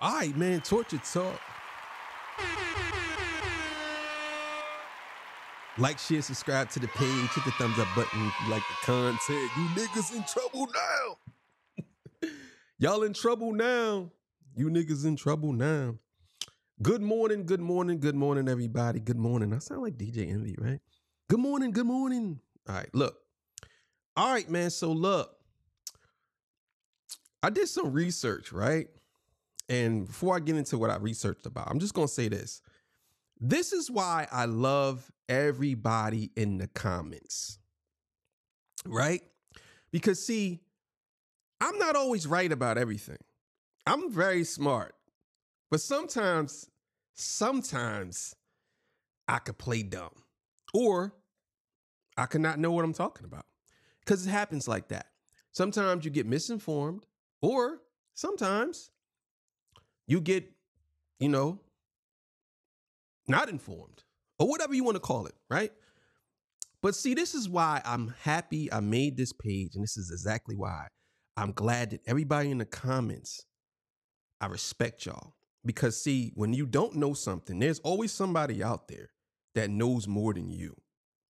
All right, man, Torture Talk. Like, share, subscribe to the page. Hit the thumbs up button if you like the content. You niggas in trouble now. Y'all in trouble now. You niggas in trouble now. Good morning, good morning, good morning, everybody. Good morning. I sound like DJ Envy, right? Good morning, good morning. All right, look. All right, man, so look. I did some research, right? And before I get into what I researched about, I'm just going to say this. This is why I love everybody in the comments, right? Because, see, I'm not always right about everything. I'm very smart. But sometimes I could play dumb. Or I could not know what I'm talking about. Because it happens like that. Sometimes you get misinformed. Or sometimes you get, not informed. Or whatever you want to call it, right? But see, this is why I'm happy I made this page. And this is exactly why I'm glad that everybody in the comments, I respect y'all. Because see, when you don't know something, there's always somebody out there that knows more than you.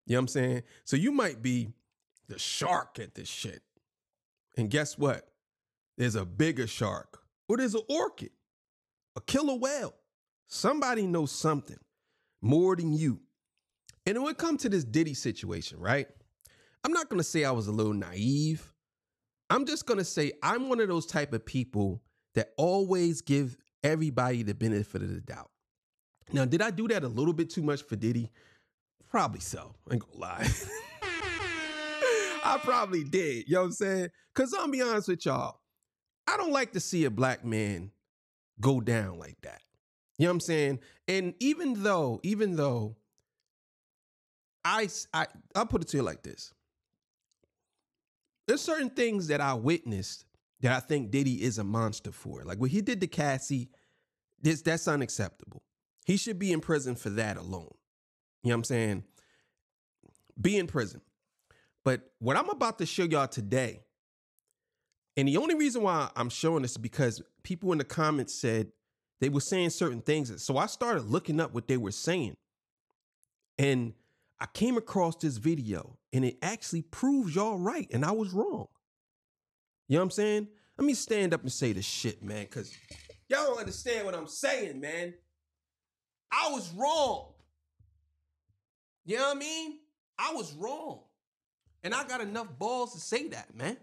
You know what I'm saying? So you might be the shark at this shit. And guess what? There's a bigger shark. Or there's an orchid. A killer whale. Somebody knows something more than you. And when it comes to this Diddy situation, right? I'm not going to say I was a little naive. I'm just going to say I'm one of those type of people that always give everybody the benefit of the doubt. Now, did I do that a little bit too much for Diddy? Probably so. I ain't gonna lie. I probably did. You know what I'm saying? Because I'll be honest with y'all. I don't like to see a black man go down like that. You know what I'm saying? And even though I'll put it to you like this. There's certain things that I witnessed that I think Diddy is a monster for. Like what he did to Cassie, that's unacceptable. He should be in prison for that alone. You know what I'm saying? Be in prison. But what I'm about to show y'all today, and the only reason why I'm showing this is because people in the comments said they were saying certain things. So I started looking up what they were saying. And I came across this video and it actually proves y'all right. And I was wrong. You know what I'm saying? Let me stand up and say this shit, man, because y'all don't understand what I'm saying, man. I was wrong. You know what I mean? I was wrong. And I got enough balls to say that, man.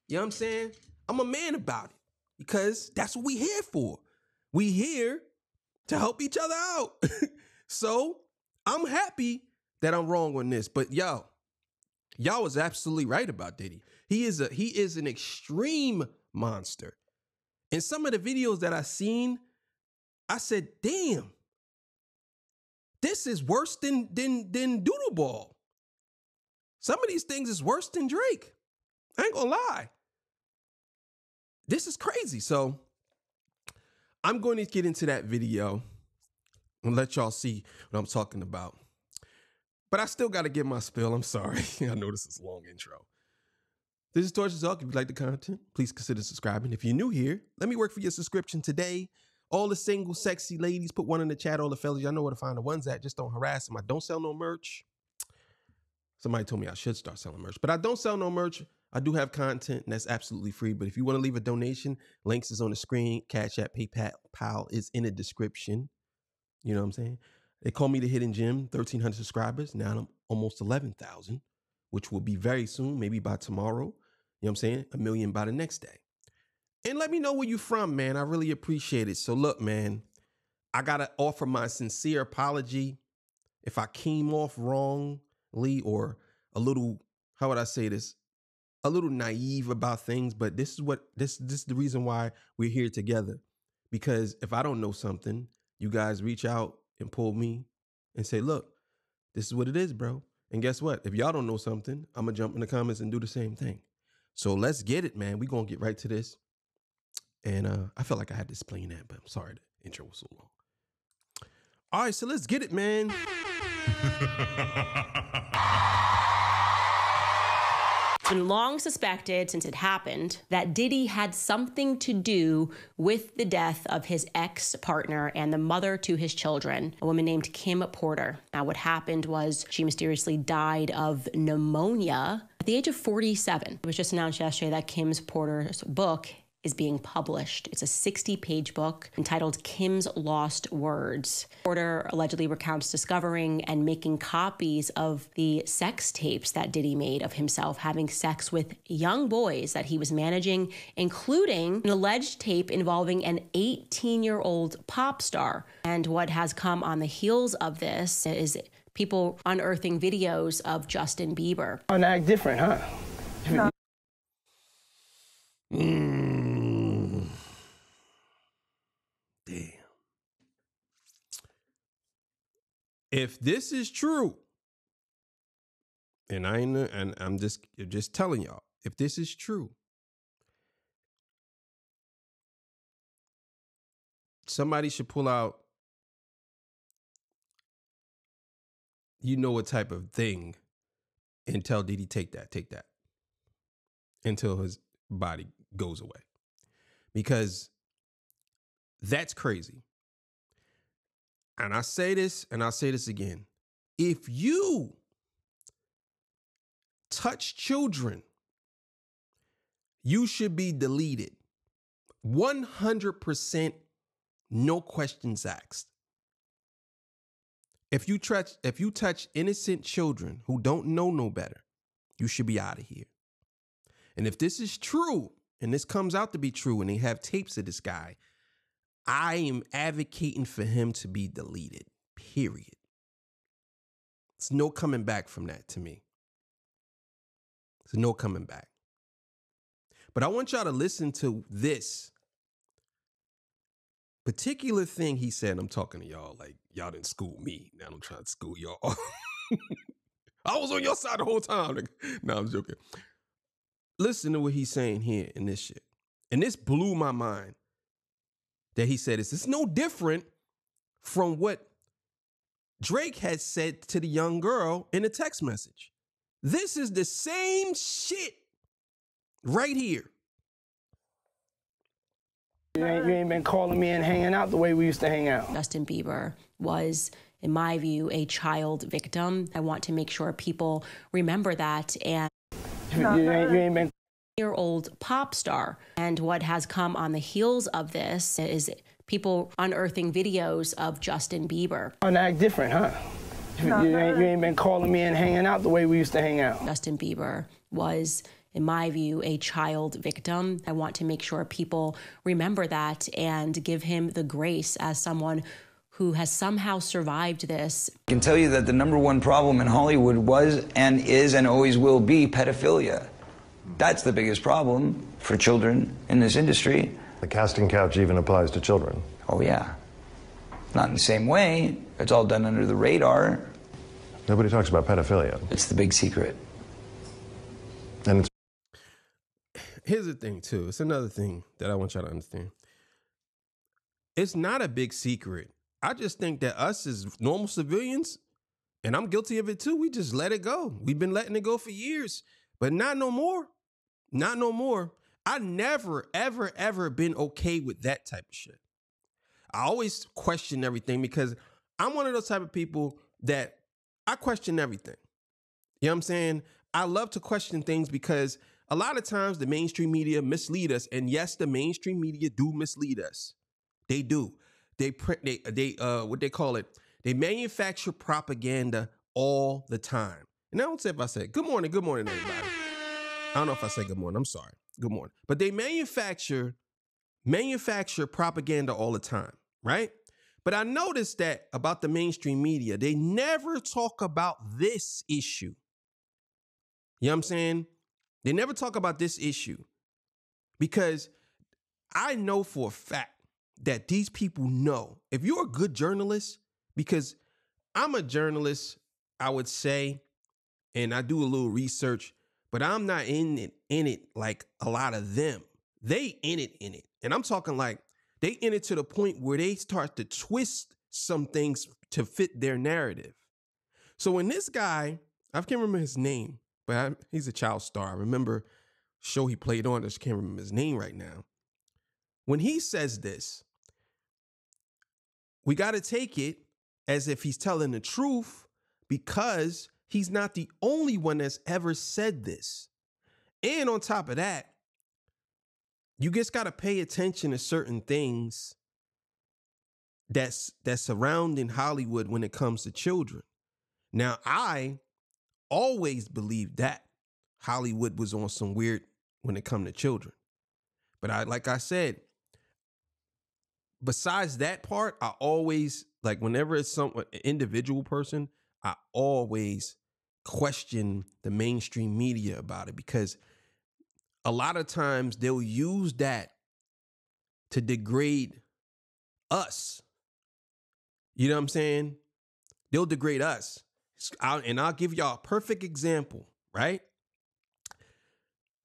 You know what I'm saying? I'm a man about it because that's what we here for. We here to help each other out. So I'm happy that I'm wrong on this. But y'all was absolutely right about Diddy. He is an extreme monster. In some of the videos that I seen, I said, damn, this is worse than Doodleball. Some of these things is worse than Drake. I ain't gonna lie. This is crazy. So I'm going to get into that video and let y'all see what I'm talking about. But I still got to get my spill. I'm sorry. I know this is a long intro. This is Torture Talk. If you like the content, please consider subscribing. If you're new here, let me work for your subscription today. All the single, sexy ladies, put one in the chat. All the fellas, y'all know where to find the ones at. Just don't harass them. I don't sell no merch. Somebody told me I should start selling merch, but I don't sell no merch. I do have content, and that's absolutely free. But if you want to leave a donation, links is on the screen. Cash App, PayPal is in the description. You know what I'm saying? They call me the Hidden Gem, 1,300 subscribers. Now I'm almost 11,000, which will be very soon, maybe by tomorrow. You know what I'm saying? 1 million by the next day. And let me know where you from, man. I really appreciate it. So look, man, I got to offer my sincere apology if I came off wrongly or a little, how would I say this? A little naive about things, but this is the reason why we're here together. Because if I don't know something, you guys reach out and pull me and say, look, this is what it is, bro. And guess what? If y'all don't know something, I'm going to jump in the comments and do the same thing. So let's get it, man. We're going to get right to this. And I felt like I had to explain that, but I'm sorry the intro was so long. All right, so let's get it, man. been long suspected since it happened that Diddy had something to do with the death of his ex-partner and the mother to his children, a woman named Kim Porter. Now, what happened was she mysteriously died of pneumonia at the age of 47. It was just announced yesterday that Kim Porter's book is being published. It's a 60-page book entitled Kim's Lost Words. Porter allegedly recounts discovering and making copies of the sex tapes that Diddy made of himself having sex with young boys that he was managing, including an alleged tape involving an 18-year-old pop star. And what has come on the heels of this is people unearthing videos of Justin Bieber. And act different, huh? No. Damn. If this is true, and I'm just telling y'all, if this is true, somebody should pull out, you know what type of thing, and tell Diddy, take that, until his body goes away. Because that's crazy. And I say this, and I'll say this again. If you touch children, you should be deleted. 100%, no questions asked. If you touch innocent children who don't know no better, you should be out of here. And if this is true, and this comes out to be true, and they have tapes of this guy, I am advocating for him to be deleted, period. There's no coming back from that to me. There's no coming back. But I want y'all to listen to this particular thing he said. I'm talking to y'all like y'all didn't school me. Now I'm trying to school y'all. I was on your side the whole time. No, I'm joking. Listen to what he's saying here in this shit. And this blew my mind that he said this. It's no different from what Drake had said to the young girl in a text message. This is the same shit right here. You ain't been calling me and hanging out the way we used to hang out. Justin Bieber was, in my view, a child victim. I want to make sure people remember that. And you ain't been year-old pop star. And what has come on the heels of this is people unearthing videos of Justin Bieber. And act different, huh? You ain't been calling me and hanging out the way we used to hang out. Justin Bieber was, in my view, a child victim. I want to make sure people remember that and give him the grace as someone who has somehow survived this. I can tell you that the #1 problem in Hollywood was and is and always will be pedophilia. That's the biggest problem for children in this industry. The casting couch even applies to children. Oh, yeah. Not in the same way. It's all done under the radar. Nobody talks about pedophilia. It's the big secret. And it's Here's the thing, too. It's another thing that I want y'all to understand. It's not a big secret. I just think that us as normal civilians, and I'm guilty of it too, we just let it go. We've been letting it go for years, but not no more. Not no more. I never, ever, ever been okay with that type of shit. I always question everything because I'm one of those type of people that I question everything. You know what I'm saying? I love to question things because a lot of times the mainstream media mislead us. And yes, the mainstream media do mislead us. They do. What they call it, they manufacture propaganda all the time. And I don't say if I say good morning, everybody. I don't know if I say good morning. I'm sorry. Good morning. But they manufacture propaganda all the time, right? But I noticed that about the mainstream media, they never talk about this issue. You know what I'm saying? They never talk about this issue because I know for a fact that these people know if you're a good journalist, because I'm a journalist, I would say, and I do a little research, but I'm not in it like a lot of them. They in it. And I'm talking like they in it to the point where they start to twist some things to fit their narrative. So when this guy, I can't remember his name, but he's a child star. I remember show he played on, I just can't remember his name right now. When he says this, we got to take it as if he's telling the truth, because he's not the only one that's ever said this. And on top of that, you just got to pay attention to certain things that's surrounding Hollywood when it comes to children. Now, I always believed that Hollywood was on some weird when it come to children. But like I said, besides that part, I always, like, whenever it's an individual person, I always question the mainstream media about it, because a lot of times they'll use that to degrade us. You know what I'm saying? They'll degrade us. And I'll give y'all a perfect example, right?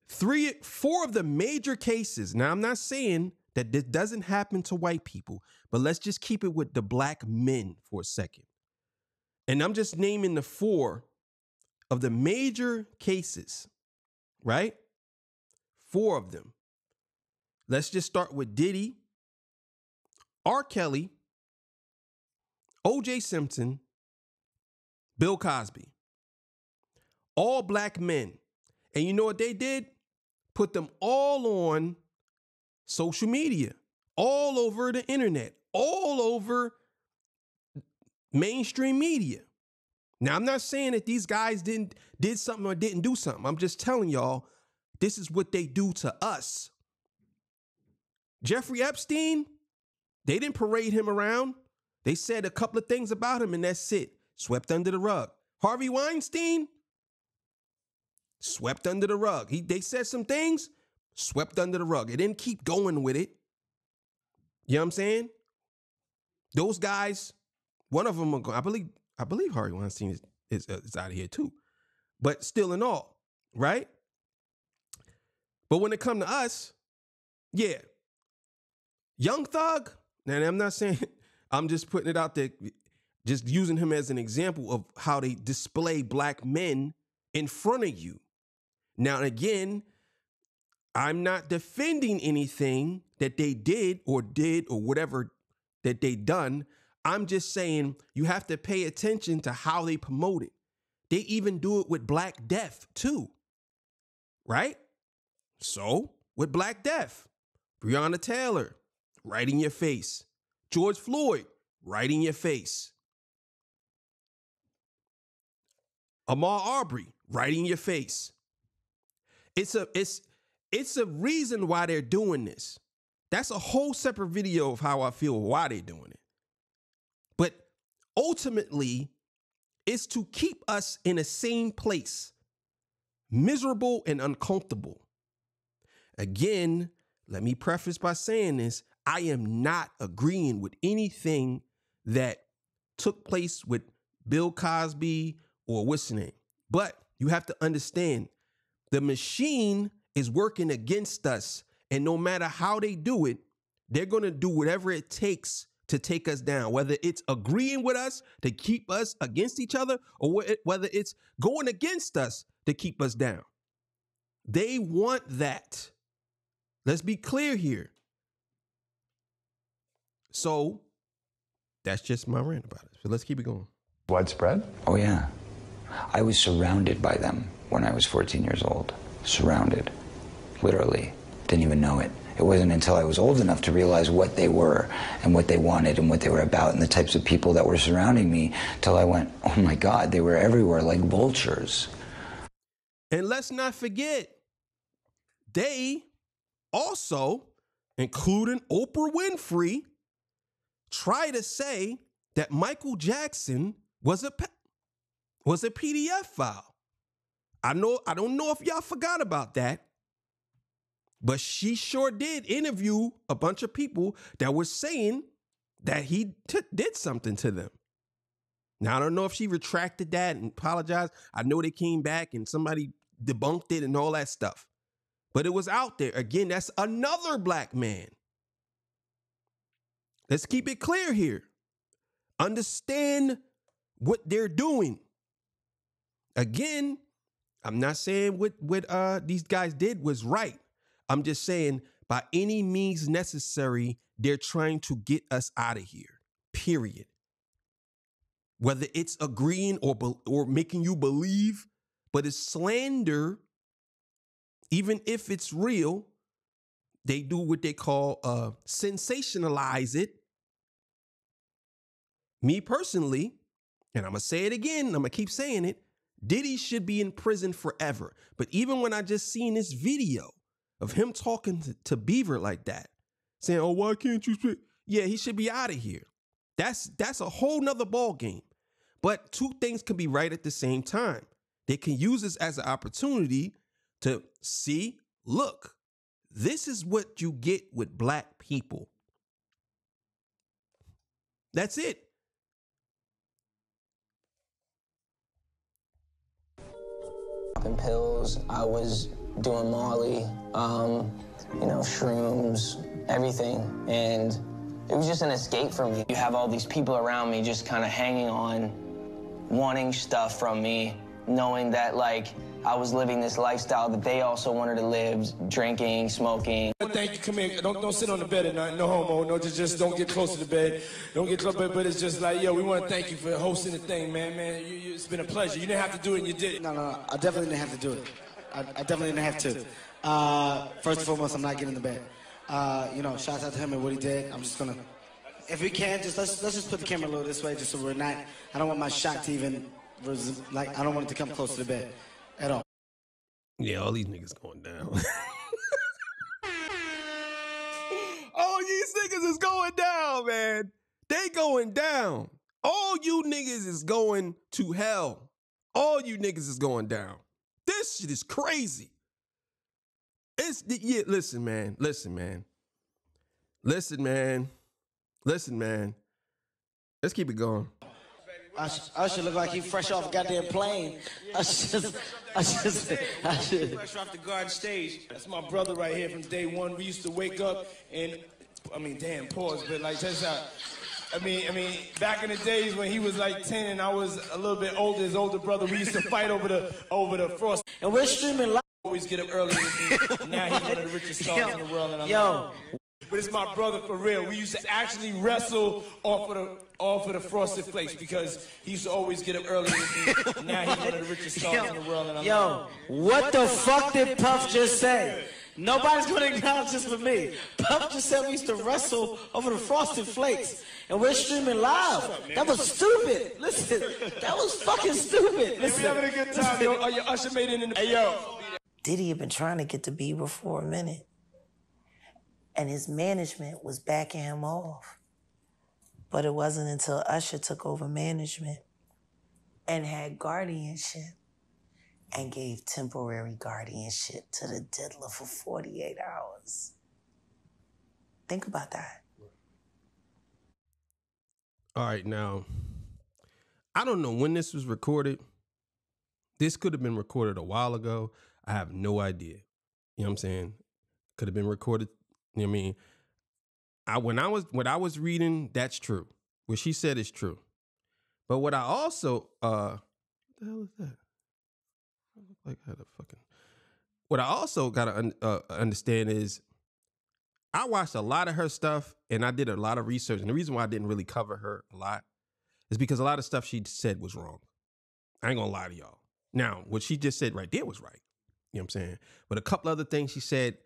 4 of the major cases. Now, I'm not saying that this doesn't happen to white people, but let's just keep it with the black men for a second. And I'm just naming the 4 of the major cases, right? 4 of them. Let's just start with Diddy, R. Kelly, O.J. Simpson, Bill Cosby. All black men. And you know what they did? Put them all on social media, all over the internet, all over mainstream media. Now, I'm not saying that these guys did something or didn't do something. I'm just telling y'all, this is what they do to us. Jeffrey Epstein, they didn't parade him around. They said a couple of things about him and that's it. Swept under the rug. Harvey Weinstein, swept under the rug. They said some things, swept under the rug. It didn't keep going with it. You know what I'm saying? Those guys, one of them, I believe Harvey Weinstein is out of here too. But still in all, right? But when it come to us, yeah. Young Thug, and I'm not saying, I'm just putting it out there, just using him as an example of how they display black men in front of you. Now, again, I'm not defending anything that they did or whatever that they done. I'm just saying you have to pay attention to how they promote it. They even do it with Black Death too, right? So with Black Death, Breonna Taylor, right in your face. George Floyd, right in your face. Ahmaud Arbery, right in your face. It's a reason why they're doing this. That's a whole separate video of how I feel why they're doing it. But ultimately, it's to keep us in the same place, miserable and uncomfortable. Again, let me preface by saying this. I am not agreeing with anything that took place with Bill Cosby or what's his name. But you have to understand, the machine is working against us. And no matter how they do it, they're going to do whatever it takes to take us down, whether it's agreeing with us to keep us against each other or whether it's going against us to keep us down. They want that. Let's be clear here. So that's just my rant about it. So let's keep it going. Widespread? Oh, yeah. I was surrounded by them when I was 14 years old. Surrounded. Literally. Didn't even know it. It wasn't until I was old enough to realize what they were and what they wanted and what they were about and the types of people that were surrounding me till I went, oh my God, they were everywhere like vultures. And let's not forget, they also, including Oprah Winfrey, try to say that Michael Jackson was a PDF file. I don't know if y'all forgot about that, but she sure did interview a bunch of people that were saying that he did something to them. Now, I don't know if she retracted that and apologized. I know they came back and somebody debunked it and all that stuff. But it was out there. Again, that's another black man. Let's keep it clear here. Understand what they're doing. Again, I'm not saying what these guys did was right. I'm just saying by any means necessary, they're trying to get us out of here, period. Whether it's agreeing or making you believe, but it's slander, even if it's real, they do what they call sensationalize it. Me personally, and I'm going to say it again, I'm going to keep saying it, Diddy should be in prison forever. But even when I just seen this video of him talking to Beaver like that, saying, oh, why can't you speak? Yeah, he should be out of here. That's a whole nother ball game. But two things can be right at the same time. They can use this as an opportunity to see, look, this is what you get with black people. That's it. Popping pills, I was doing Molly, shrooms, everything. And it was just an escape for me. You have all these people around me just kind of hanging on, wanting stuff from me, knowing that, like, I was living this lifestyle that they also wanted to live, drinking, smoking. Thank you, come here. Don't sit on the bed at night. No homo. No, just don't get close to the bed. Don't get close, but it's just like, yo, we want to thank you for hosting the thing, man. It's been a pleasure. You didn't have to do it, and you did it. No, I definitely didn't have to do it. I definitely didn't have to. First and foremost, I'm not getting in the bed. Shout out to him and what he did. I'm just gonna, if we can, let's just put the camera a little this way, just so we're not. I don't want my shot to even, I don't want it to come close to the bed at all. Yeah, all these niggas going down. All these niggas is going down, man. They going down. All you niggas is going to hell. All you niggas is going down. This shit is crazy. Listen, man. Let's keep it going. Usher look like he fresh off a goddamn plane. I should. Fresh off the garden stage. That's my brother right here from day one. We used to wake up and, pause, but like, that's how. Back in the days when he was like 10 and I was a little bit older, his older brother, we used to fight over the frost. And we're streaming live. Always get up early. Now he's one of the richest stars in the world. And but it's my brother for real. We used to actually wrestle off of the Frosted Flakes because he used to always get up early. Now he's one of the richest stars in the world. And what the fuck did Puff just say? Nobody's gonna acknowledge this but me. Puff just said we used to wrestle over the Frosted Flakes, and we're streaming live. That was stupid. Listen, that was fucking stupid. Listen, we having a good time, yo. Oh, your Usher made it in the. Hey, yo. Diddy had been trying to get to Bieber for a minute. And his management was backing him off. But it wasn't until Usher took over management and had guardianship and gave temporary guardianship to the diddler for 48 hours. Think about that. All right, now, I don't know when this was recorded. This could have been recorded a while ago. I have no idea. You know what I'm saying? Could have been recorded. You know what I mean? What I was reading, that's true. What she said is true. But what I also, what the hell is that? I look like I had a fucking. What I also gotta understand is, I watched a lot of her stuff and I did a lot of research. And the reason why I didn't really cover her a lot is because a lot of stuff she said was wrong. I ain't gonna lie to y'all. Now, what she just said right there was right. You know what I'm saying? But a couple other things she said,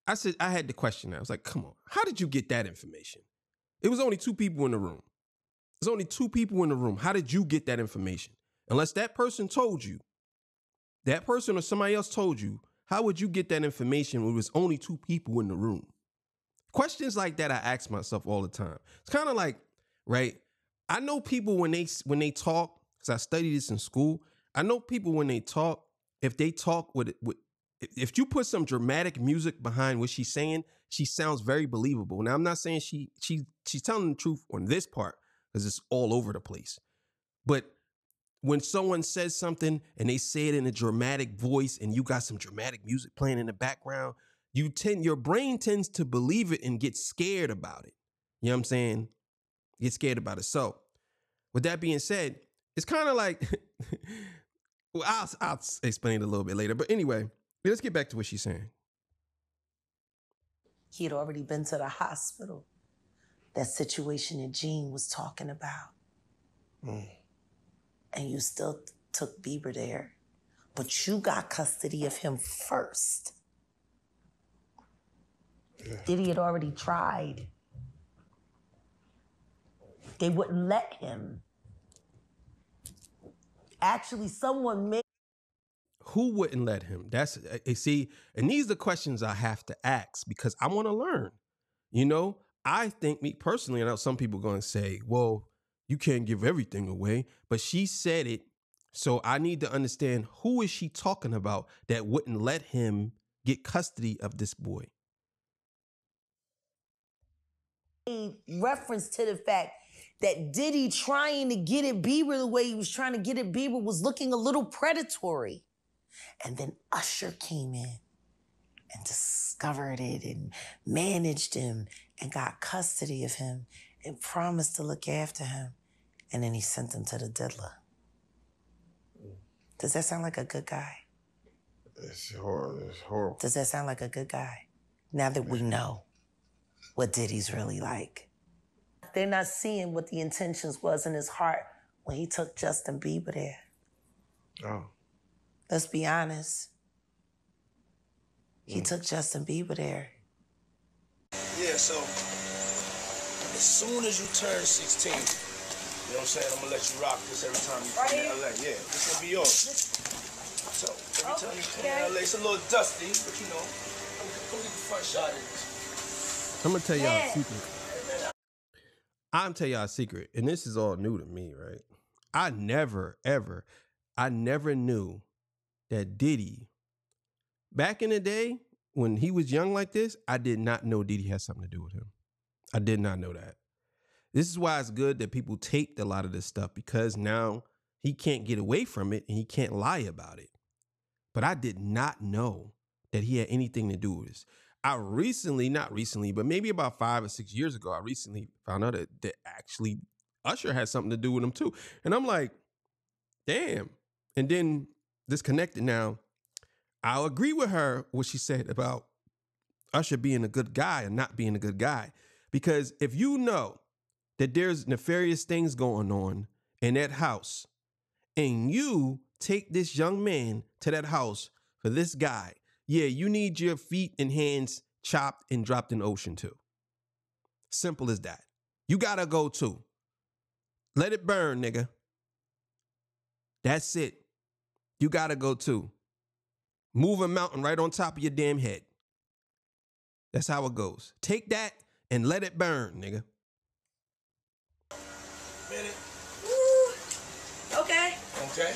I had to question that. I was like, come on, how did you get that information? It was only two people in the room. There's only two people in the room. How did you get that information? Unless that person told you, that person or somebody else told you, how would you get that information when it was only two people in the room? Questions like that I ask myself all the time. It's kind of like, right? I know people when they talk, because I studied this in school, I know people when they talk, if they talk if you put some dramatic music behind what she's saying, she sounds very believable. Now, I'm not saying she's telling the truth on this part because it's all over the place. But when someone says something and they say it in a dramatic voice and you got some dramatic music playing in the background, your brain tends to believe it and get scared about it. You know what I'm saying? Get scared about it. So with that being said, it's kind of like Well, I'll explain it a little bit later. But anyway, let's get back to what she's saying. He had already been to the hospital. That situation that Gene was talking about. And you still took Bieber there. But you got custody of him first. Diddy had already tried. They wouldn't let him. Actually, someone made... Who wouldn't let him? That's, see, and these are the questions I have to ask because I want to learn. You know, I think, me personally, I know some people are going to say, well, you can't give everything away, but she said it. So I need to understand, who is she talking about that wouldn't let him get custody of this boy? Reference to the fact that Diddy trying to get at Bieber the way he was trying to get at Bieber was looking a little predatory. And then Usher came in and discovered it and managed him and got custody of him and promised to look after him. And then he sent him to the diddler. Does that sound like a good guy? It's horrible. Does that sound like a good guy? Now that we know what Diddy's really like. They're not seeing what the intentions was in his heart when he took Justin Bieber there. Oh. Let's be honest. He took Justin Bieber there. Yeah, so as soon as you turn 16, you know what I'm saying? I'm gonna let you rock this every time you come to LA. Yeah, this gonna be yours. So every time you come to LA, it's a little dusty, but you know, come get the front shot of this. I'm gonna tell y'all a secret. I'm gonna tell y'all a secret, and this is all new to me, right? I never knew that Diddy, back in the day when he was young like this, I did not know Diddy had something to do with him. I did not know that. This is why it's good that people taped a lot of this stuff, because now he can't get away from it and he can't lie about it. But I did not know that he had anything to do with this. Not recently, but maybe about 5 or 6 years ago, I recently found out that actually Usher had something to do with him too. And I'm like, damn. And then disconnected now. I'll agree with her, what she said about Usher being a good guy and not being a good guy. Because if you know that there's nefarious things going on in that house, and you take this young man to that house for this guy, yeah, you need your feet and hands chopped and dropped in the ocean too. Simple as that. You gotta go too. Let it burn, nigga. That's it. You gotta go too. Move a mountain right on top of your damn head. That's how it goes. Take that and let it burn, nigga. Okay. Okay.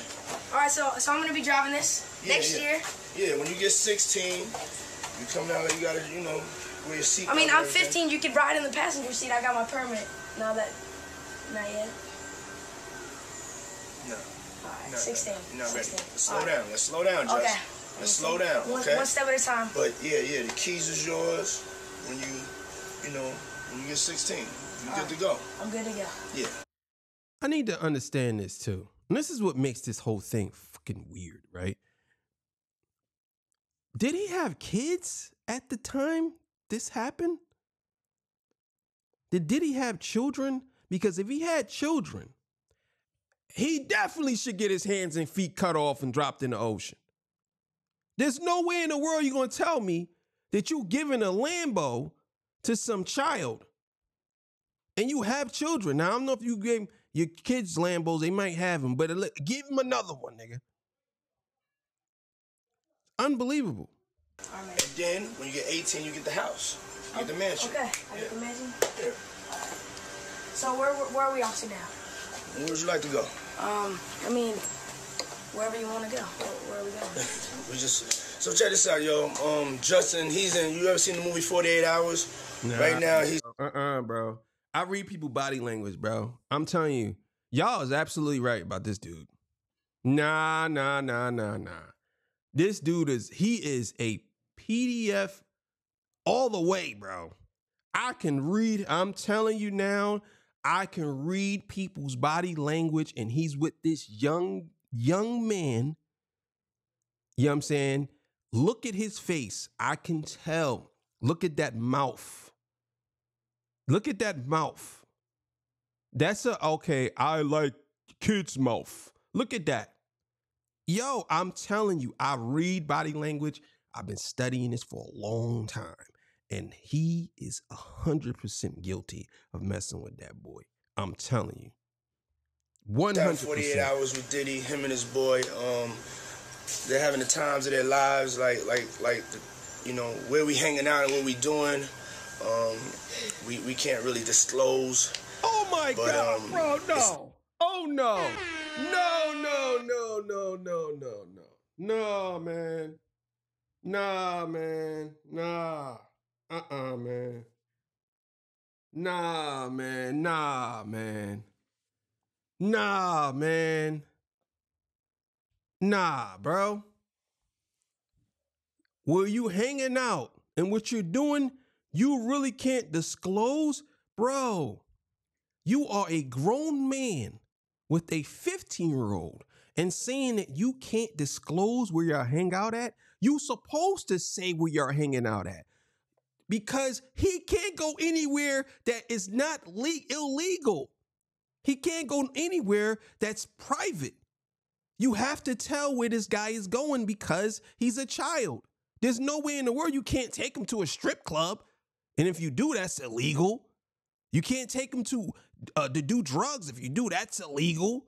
All right, so I'm gonna be driving this next year. Yeah, when you get 16, you come down there, you gotta, you know, wear your seat. I mean, I'm 15. You could ride in the passenger seat. I got my permit. Not yet. No. All right, 16. You're not ready. 16. Let's slow down. Let's slow down, Jess. Okay. Let's slow down, okay? One step at a time. But yeah, the keys is yours when you get 16. You're good to go. I'm good to go. Yeah. I need to understand this too. And this is what makes this whole thing fucking weird, right? Did he have kids at the time this happened? Did he have children? Because if he had children, he definitely should get his hands and feet cut off and dropped in the ocean. There's no way in the world you're going to tell me that you giving a Lambo to some child and you have children. Now, I don't know if you gave your kids Lambos, they might have them, but give them another one, nigga. Unbelievable. And then, when you get 18, you get the house. You get the mansion. Okay, I get the mansion? Yeah. So where are we off to now? Where would you like to go? I mean, wherever you want to go. Where are we going? So check this out, yo. Justin, you ever seen the movie 48 Hours? Nah, right now, he's... bro. I read people body language, bro. I'm telling you, y'all is absolutely right about this dude. Nah. This dude he is a PDF all the way, bro. I can read, I'm telling you now, I can read people's body language, and he's with this young man You know what I'm saying? Look at his face. I can tell. Look at that mouth. Look at that mouth. That's okay, I like kids' mouth. Look at that. Yo, I'm telling you, I read body language. I've been studying this for a long time. And he is 100% guilty of messing with that boy. I'm telling you. 100%. 48 hours with Diddy, him and his boy. They're having the times of their lives, like you know, where we hanging out and what we doing. We can't really disclose. Oh my God, bro, no. Oh no. No, man. Nah, man. Nah. Man. Nah, man. Nah, man. Nah, man. Nah, bro. Where you hanging out and what you're doing, you really can't disclose? Bro, you are a grown man with a 15-year-old and saying that you can't disclose where y'all hang out at. You supposed to say where you're hanging out at because he can't go anywhere that is not illegal. He can't go anywhere that's private. You have to tell where this guy is going because he's a child. There's no way in the world you can't take him to a strip club. And if you do, that's illegal. You can't take him to do drugs. If you do, that's illegal.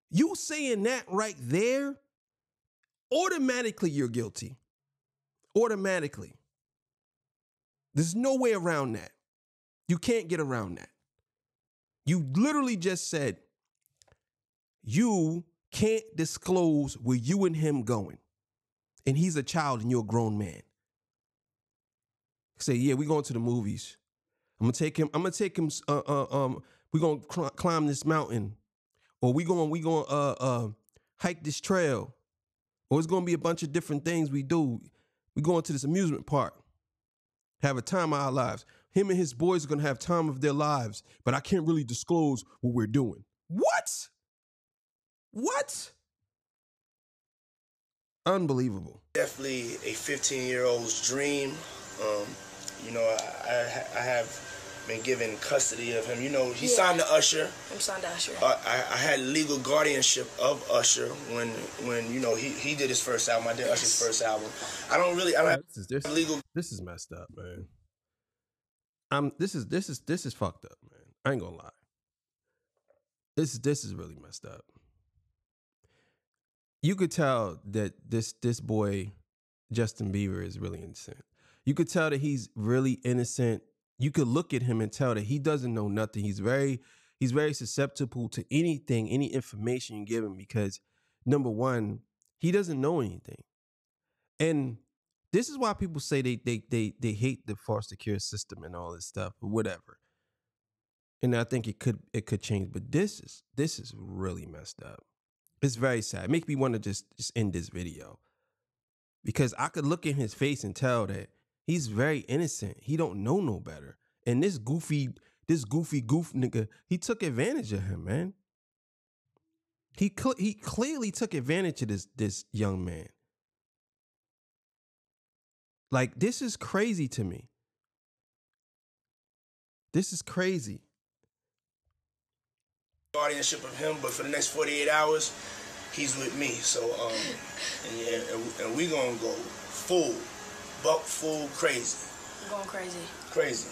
You saying that right there, automatically you're guilty. Automatically. There's no way around that. You can't get around that. You literally just said you can't disclose where you and him going. And he's a child and you're a grown man. Say, yeah, we going to the movies. I'm gonna take him, we're gonna climb this mountain. Or we gonna hike this trail. Or it's gonna be a bunch of different things we do. We going to this amusement park. Have a time of our lives. Him and his boys are gonna have time of their lives, but I can't really disclose what we're doing. What? What? Unbelievable. Definitely a 15-year-old's dream. You know, I have been given custody of him. You know, he signed to Usher. I'm signed to Usher. I had legal guardianship of Usher when you know he did his first album. I did Usher's first album. I don't have legal. This is messed up, man. This is fucked up, man. I ain't gonna lie. This is really messed up. You could tell that this boy Justin Bieber is really innocent. You could tell that he's really innocent. You could look at him and tell that he doesn't know nothing. He's very susceptible to anything, any information you give him because, number one, he doesn't know anything. And this is why people say they hate the foster care system and all this stuff or whatever. And I think it could change. But this is really messed up. It's very sad. It makes me want to just end this video. Because I could look in his face and tell that he's very innocent. He don't know no better. And this goofy goof nigga, he took advantage of him, man. He clearly took advantage of this young man. Like, this is crazy to me. This is crazy. Guardianship of him, but for the next 48 hours, he's with me. So, and we gonna go full crazy. I'm going crazy. Crazy.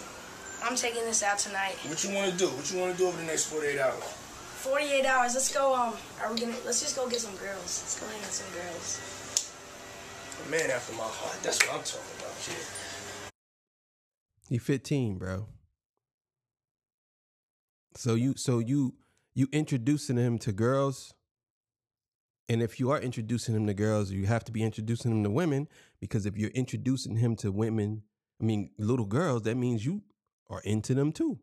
I'm taking this out tonight. What you want to do? What you want to do over the next 48 hours? 48 hours. Let's go. Let's just go get some girls. Let's go hang with some girls. A man after my heart. That's what I'm talking about, kid. He 15, bro. So you introducing him to girls, and if you are introducing him to girls, you have to be introducing him to women, because if you're introducing him to women, I mean, little girls, that means you are into them too.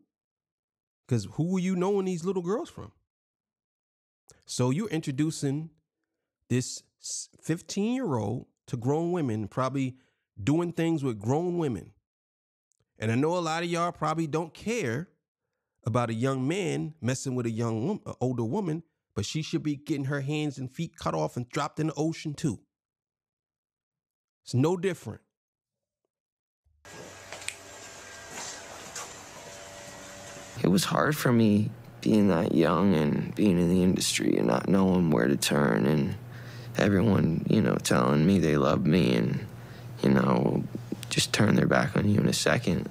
Because who are you knowing these little girls from? So you're introducing this 15-year-old to grown women, probably doing things with grown women. And I know a lot of y'all probably don't care about a young man messing with a young woman, older woman, but she should be getting her hands and feet cut off and dropped in the ocean too. It's no different. It was hard for me being that young and being in the industry and not knowing where to turn, and everyone, you know, telling me they love me and, you know, just turn their back on you in a second.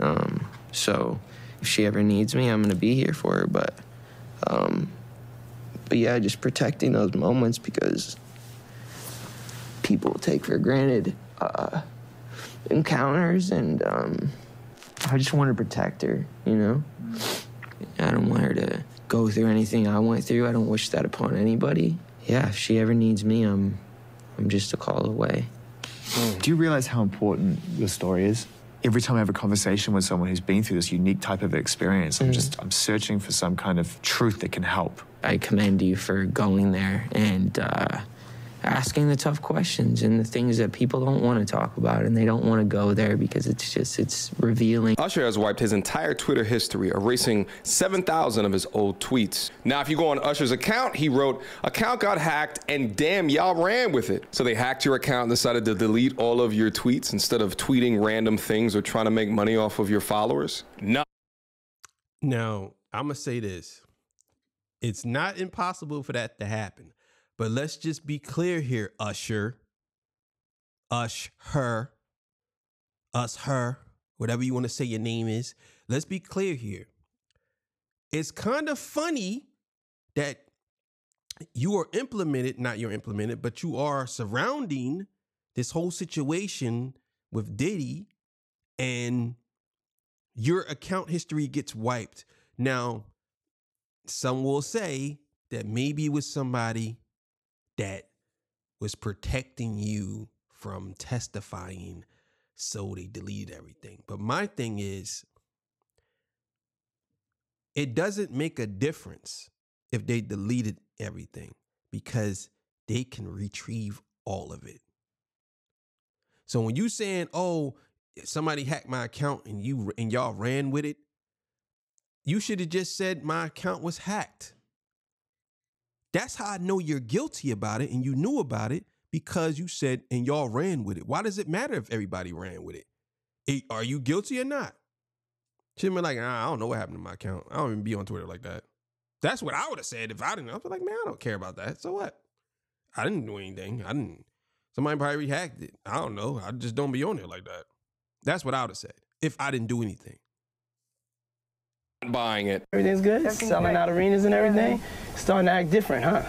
So if she ever needs me, I'm gonna be here for her. But yeah, just protecting those moments, because people take for granted encounters, and I just want to protect her, you know? I don't want her to go through anything I went through. I don't wish that upon anybody. Yeah, if she ever needs me, I'm just a call away. Do you realize how important your story is? Every time I have a conversation with someone who's been through this unique type of experience, I'm searching for some kind of truth that can help. I commend you for going there and asking the tough questions and the things that people don't want to talk about, and they don't want to go there because it's revealing. Usher has wiped his entire Twitter history, erasing 7,000 of his old tweets. Now, if you go on Usher's account, he wrote, "Account got hacked and damn, y'all ran with it." So they hacked your account and decided to delete all of your tweets instead of tweeting random things or trying to make money off of your followers? No. Now, I'm going to say this. It's not impossible for that to happen. But let's just be clear here, Usher. Her, whatever you want to say your name is. Let's be clear here. It's kind of funny that you are but you are surrounding this whole situation with Diddy, and your account history gets wiped. Now, some will say that maybe it was somebody that was protecting you from testifying, so they deleted everything. But my thing is, it doesn't make a difference if they deleted everything, because they can retrieve all of it. So when you saying, oh, somebody hacked my account and y'all ran with it, you should have just said my account was hacked. That's how I know you're guilty about it, and you knew about it because you said, and y'all ran with it. Why does it matter if everybody ran with it? Are you guilty or not? She'd be like, I don't know what happened to my account. I don't even be on Twitter like that. That's what I would have said if I didn't. I was like, man, I don't care about that. So what? I didn't do anything. Somebody probably hacked it. I don't know. I just don't be on there like that. That's what I would have said if I didn't do anything. Buying it. Everything's good? Selling out arenas and everything? Starting to act different, huh?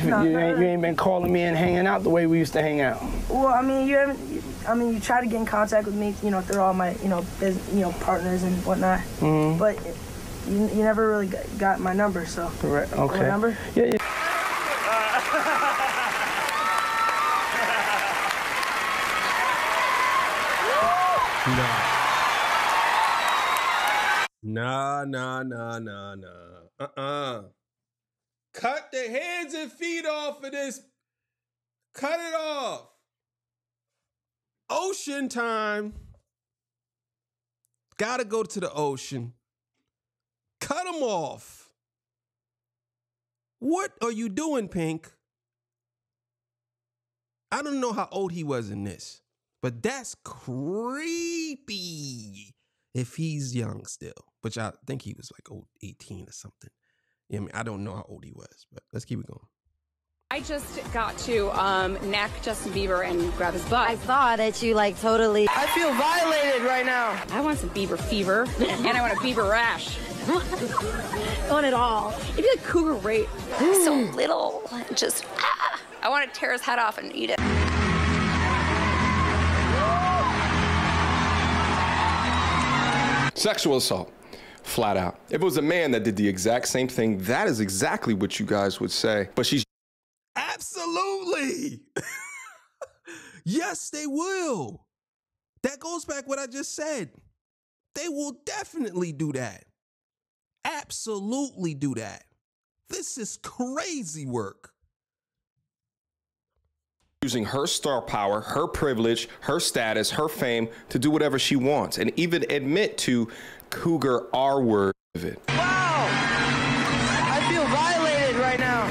You ain't been calling me and hanging out the way we used to hang out. Well, I mean, you try to get in contact with me, through all my, partners and whatnot. Mm-hmm. But you never really got my number, so. Right. Okay. My number? Yeah. Nah. Cut the hands and feet off of this. Cut it off. Ocean time. Gotta go to the ocean. Cut them off. What are you doing, Pink? I don't know how old he was in this, but that's creepy if he's young still, which I think he was like 18 or something. Yeah, I mean, I don't know how old he was, but let's keep it going. I just got to neck Justin Bieber and grab his butt. I saw that you totally... I feel violated right now. I want some Bieber fever, and I want a Bieber rash. I want it all. It'd be like cougar rape. So little, just I want to tear his head off and eat it. Sexual assault, flat out. If it was a man that did the exact same thing, that is exactly what you guys would say. But she's... Absolutely. Yes, they will. That goes back what I just said. They will definitely do that. Absolutely do that. This is crazy work. Using her star power, her privilege, her status, her fame to do whatever she wants, and even admit to cougar R-word of it. Wow! I feel violated right now.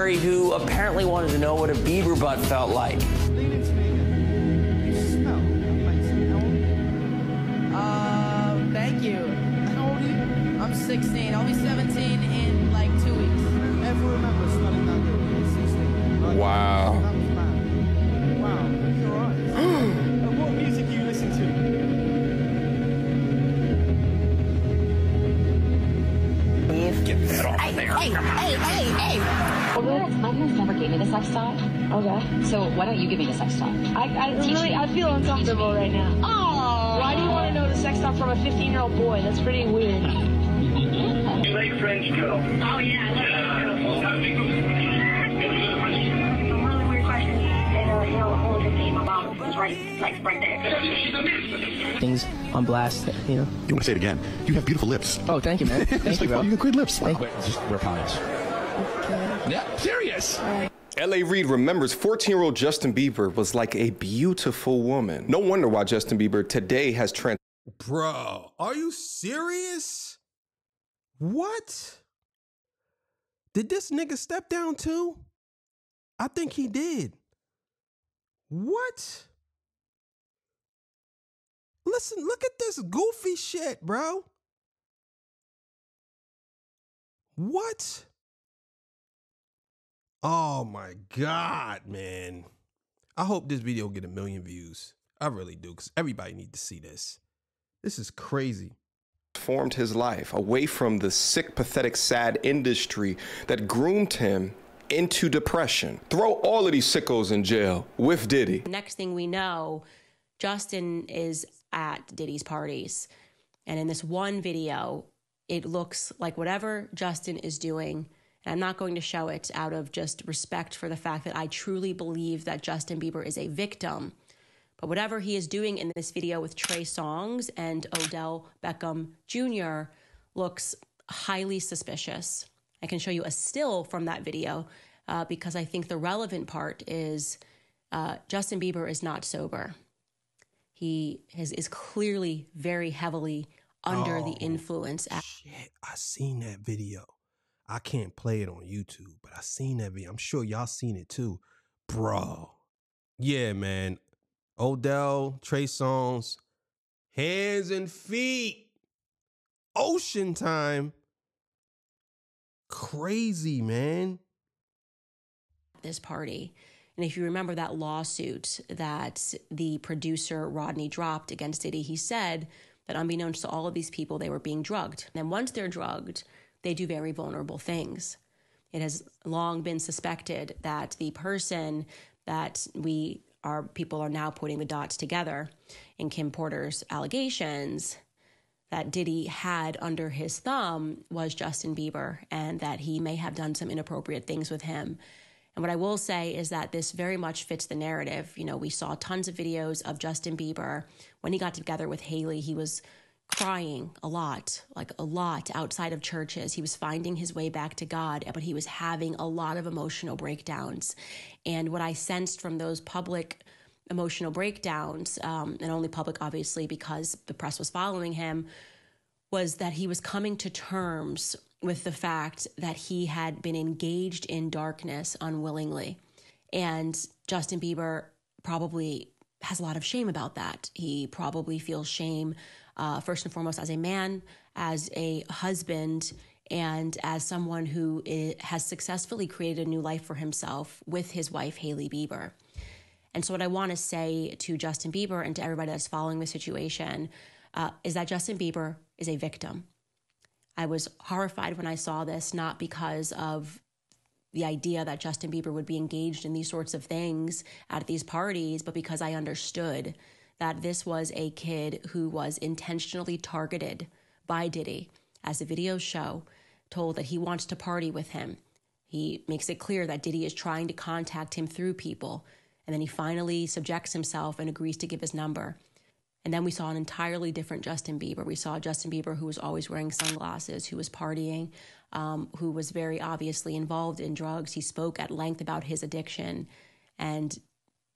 Who apparently wanted to know what a Bieber butt felt like. 16. I'll be 17 in like 2 weeks. Ever remember smelling that good when you were 16? Right? Wow. That was mad. Wow, you're right. And what music do you listen to? Get that off there. Hey. My parents never gave me the sex talk. Okay. So why don't you give me the sex talk? I feel uncomfortable right now. Oh. Why do you want to know the sex talk from a 15-year-old boy? That's pretty weird. You like French girl? Oh, yeah. Things on blast, you know. You want to say it again? You have beautiful lips. Oh, thank you, man. Thank you, bro. You got great lips. Thank you. We're pious. Yeah, serious. L.A. Reid remembers 14-year-old Justin Bieber was like a beautiful woman. No wonder why Justin Bieber today has trans. Bro, are you serious? What? Did this nigga step down too? I think he did. What? Listen, look at this goofy shit, bro. What? Oh my God, man. I hope this video get 1 million views. I really do, because everybody needs to see this. This is crazy. Formed his life away from the sick, pathetic, sad industry that groomed him into depression. Throw all of these sickos in jail with Diddy. Next thing we know, Justin is at Diddy's parties. And in this one video, it looks like whatever Justin is doing, and I'm not going to show it out of just respect for the fact that I truly believe that Justin Bieber is a victim. But whatever he is doing in this video with Trey Songz and Odell Beckham Jr. looks highly suspicious. I can show you a still from that video because I think the relevant part is Justin Bieber is not sober. He is clearly very heavily under the influence. Shit, I seen that video. I can't play it on YouTube, but I seen that video. I'm sure y'all seen it too. Bro. Yeah, man. Odell, Trey Songz, hands and feet. Ocean time. Crazy, man. This party. And if you remember that lawsuit that the producer Rodney dropped against Diddy, he said that unbeknownst to all of these people, they were being drugged. And once they're drugged, they do very vulnerable things. It has long been suspected that the person that people are now putting the dots together in Kim Porter's allegations that Diddy had under his thumb was Justin Bieber, and that he may have done some inappropriate things with him. And what I will say is that this very much fits the narrative. You know, we saw tons of videos of Justin Bieber. When he got together with Hailey, he was crying a lot outside of churches. He was finding his way back to God, but he was having a lot of emotional breakdowns. And what I sensed from those public emotional breakdowns, and only public obviously because the press was following him, was that he was coming to terms with the fact that he had been engaged in darkness unwillingly. And Justin Bieber probably has a lot of shame about that. He probably feels shame, first and foremost, as a man, as a husband, and as someone who has successfully created a new life for himself with his wife, Hailey Bieber. And so what I want to say to Justin Bieber and to everybody that's following the situation is that Justin Bieber is a victim. I was horrified when I saw this, not because of the idea that Justin Bieber would be engaged in these sorts of things at these parties, but because I understood that this was a kid who was intentionally targeted by Diddy, as the videos show, told that he wants to party with him. He makes it clear that Diddy is trying to contact him through people, and then he finally subjects himself and agrees to give his number. And then we saw an entirely different Justin Bieber. We saw Justin Bieber who was always wearing sunglasses, who was partying, who was very obviously involved in drugs. He spoke at length about his addiction. And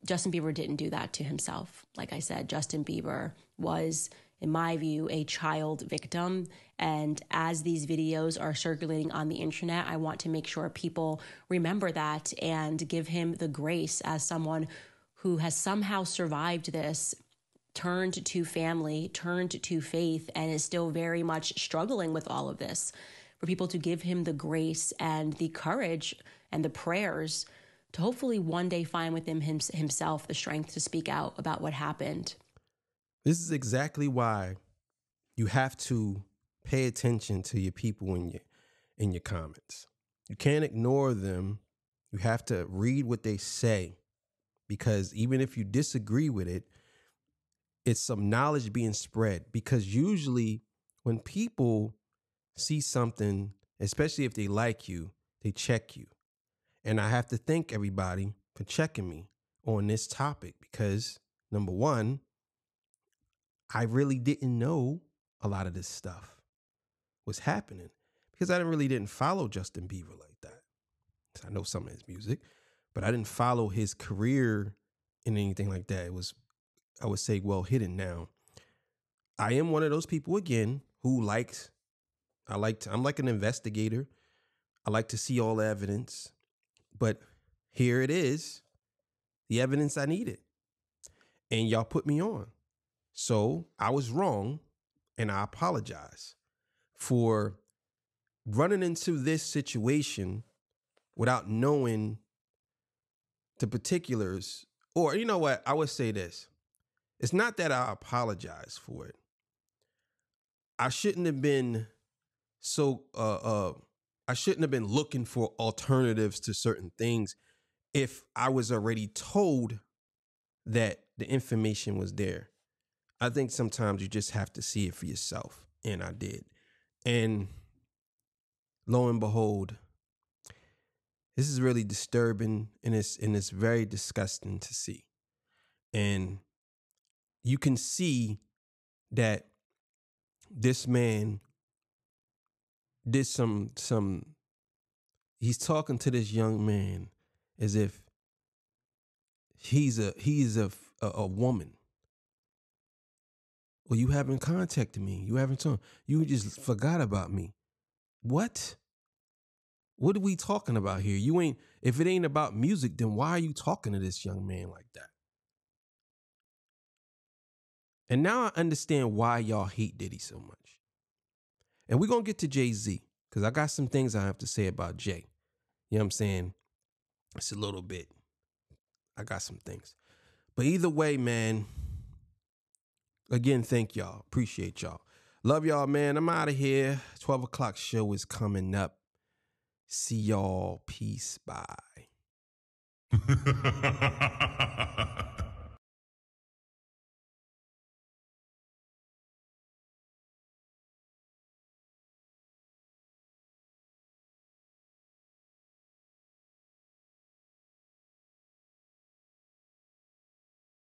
Justin Bieber didn't do that to himself. Like I said, Justin Bieber was, in my view, a child victim. And as these videos are circulating on the internet, I want to make sure people remember that and give him the grace as someone who has somehow survived this turned to family, turned to faith, and is still very much struggling with all of this. For people to give him the grace and the courage and the prayers to hopefully one day find within himself the strength to speak out about what happened. This is exactly why you have to pay attention to your people in your comments. You can't ignore them. You have to read what they say, because even if you disagree with it, it's some knowledge being spread. Because usually when people see something, especially if they like you, they check you. And I have to thank everybody for checking me on this topic, because number one, I really didn't know a lot of this stuff was happening, because I didn't follow Justin Bieber like that. I know some of his music, but I didn't follow his career in anything like that. It was, I would say, well hidden now. I am one of those people, again, who I'm like an investigator. I like to see all the evidence, but here it is, the evidence I needed. And y'all put me on. So I was wrong, and I apologize for running into this situation without knowing the particulars. Or, you know what? I would say this. It's not that I apologize for it. I shouldn't have been I shouldn't have been looking for alternatives to certain things if I was already told that the information was there. I think sometimes you just have to see it for yourself, and I did. And lo and behold, this is really disturbing, and it's very disgusting to see. And you can see that this man did he's talking to this young man as if he's a woman. Well, you haven't contacted me. You haven't told. You just forgot about me. What? What are we talking about here? You ain't. If it ain't about music, then why are you talking to this young man like that? And now I understand why y'all hate Diddy so much. And we're gonna get to Jay-Z, because I got some things I have to say about Jay. You know what I'm saying? It's a little bit. I got some things. But either way, man, again, thank y'all. Appreciate y'all. Love y'all, man. I'm out of here. 12 o'clock show is coming up. See y'all. Peace. Bye.